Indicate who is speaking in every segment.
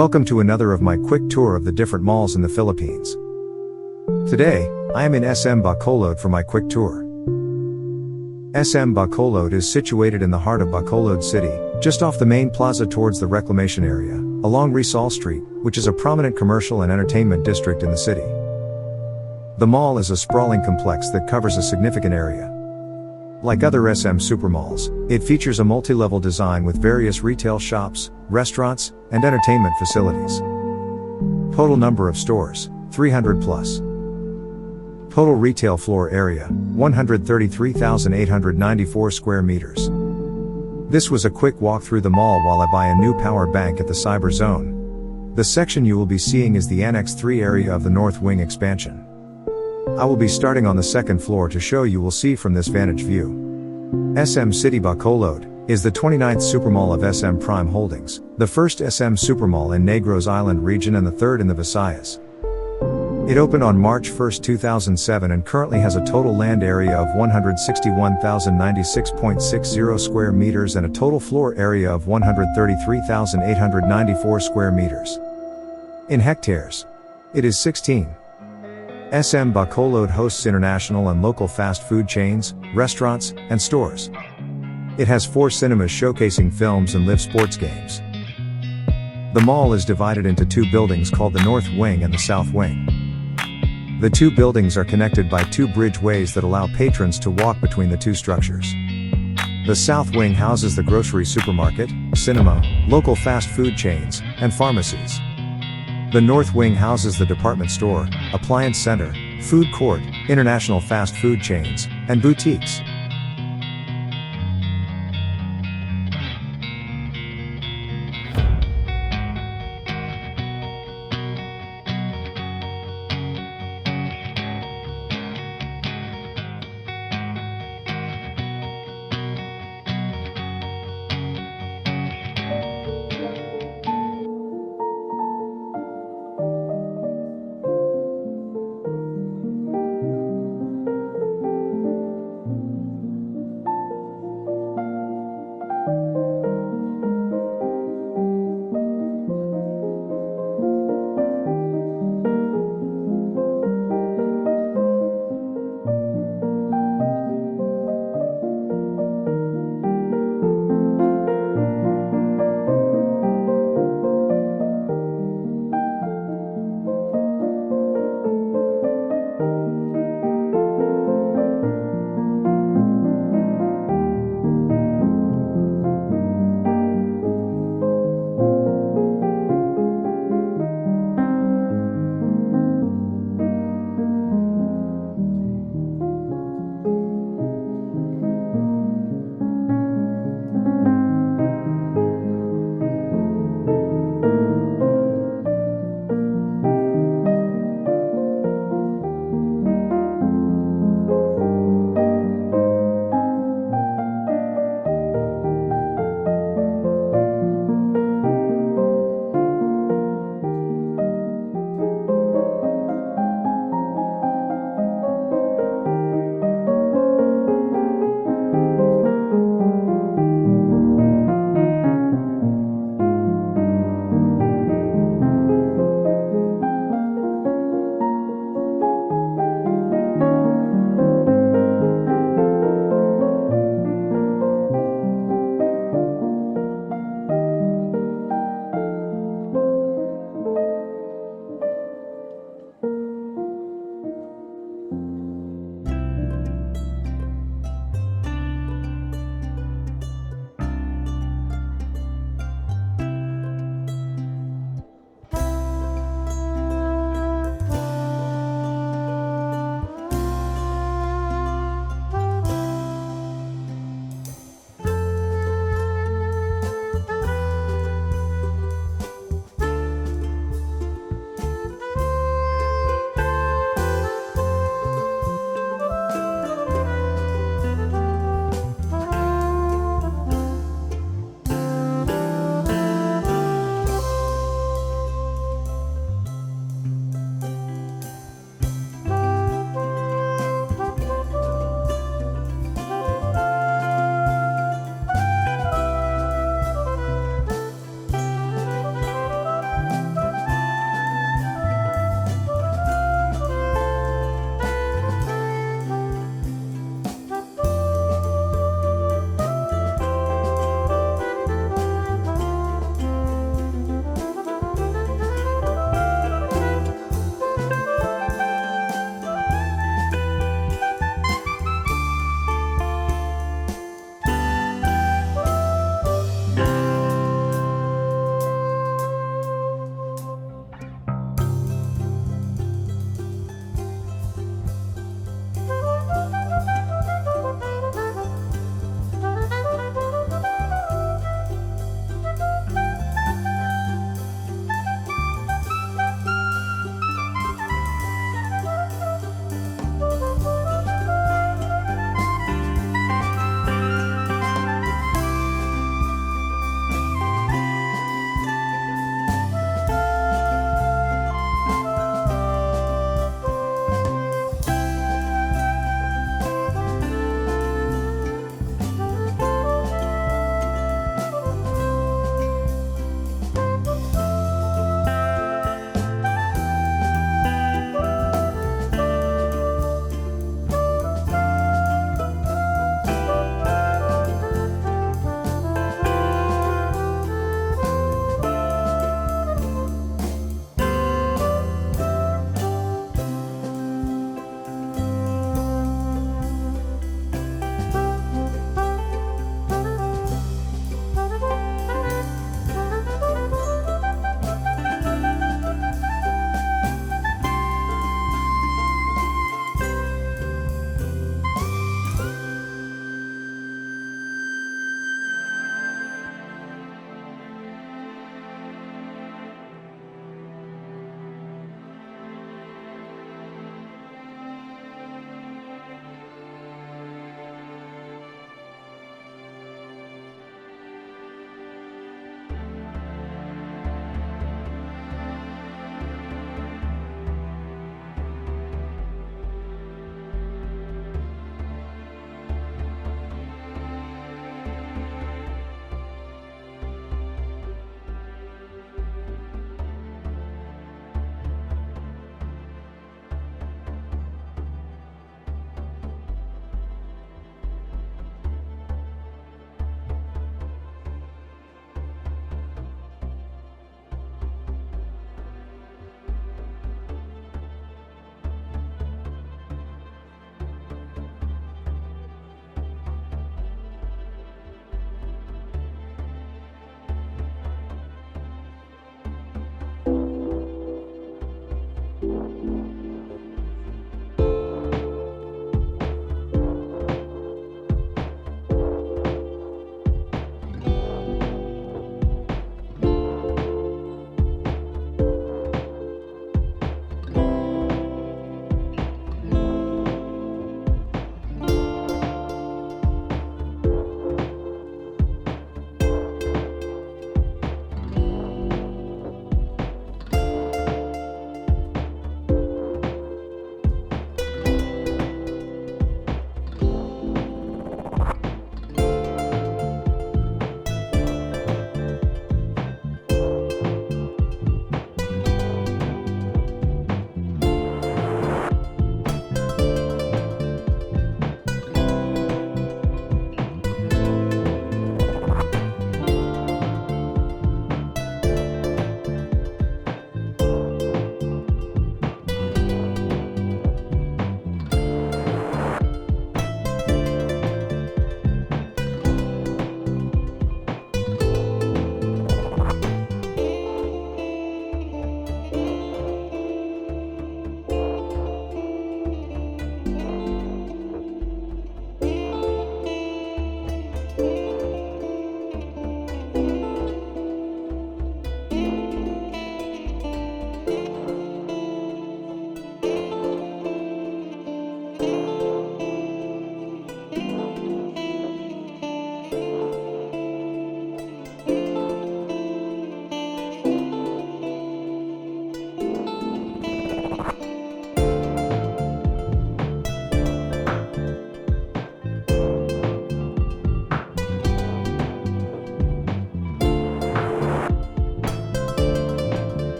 Speaker 1: Welcome to another of my quick tour of the different malls in the Philippines. Today, I am in SM Bacolod for my quick tour. SM Bacolod is situated in the heart of Bacolod City, just off the main plaza towards the reclamation area, along Rizal Street, which is a prominent commercial and entertainment district in the city. The mall is a sprawling complex that covers a significant area. Like other SM supermalls, it features a multi-level design with various retail shops, restaurants, and entertainment facilities. Total number of stores, 300 plus. Total retail floor area, 133,894 square meters. This was a quick walk through the mall while I buy a new power bank at the Cyber Zone. The section you will be seeing is the Annex 3 area of the North Wing expansion. I will be starting on the second floor to show you will see from this vantage view. SM City Bacolod is the 29th supermall of SM Prime Holdings, the first SM supermall in Negros Island region and the third in the Visayas. It opened on March 1, 2007 and currently has a total land area of 161,096.60 square meters and a total floor area of 133,894 square meters. In hectares, it is 16. SM Bacolod hosts international and local fast food chains, restaurants, and stores. It has 4 cinemas showcasing films and live sports games. The mall is divided into 2 buildings called the North Wing and the South Wing. The 2 buildings are connected by 2 bridgeways that allow patrons to walk between the 2 structures. The South Wing houses the grocery supermarket, cinema, local fast food chains, and pharmacies. The North Wing houses the department store, appliance center, food court, international fast food chains, and boutiques.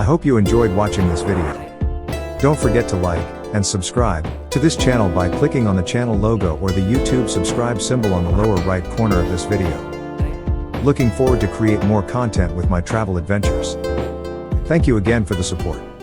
Speaker 1: hope you enjoyed watching this video. Don't forget to like and subscribe to this channel by clicking on the channel logo or the YouTube subscribe symbol on the lower right corner of this video. Looking forward to create more content with my travel adventures. Thank you again for the support.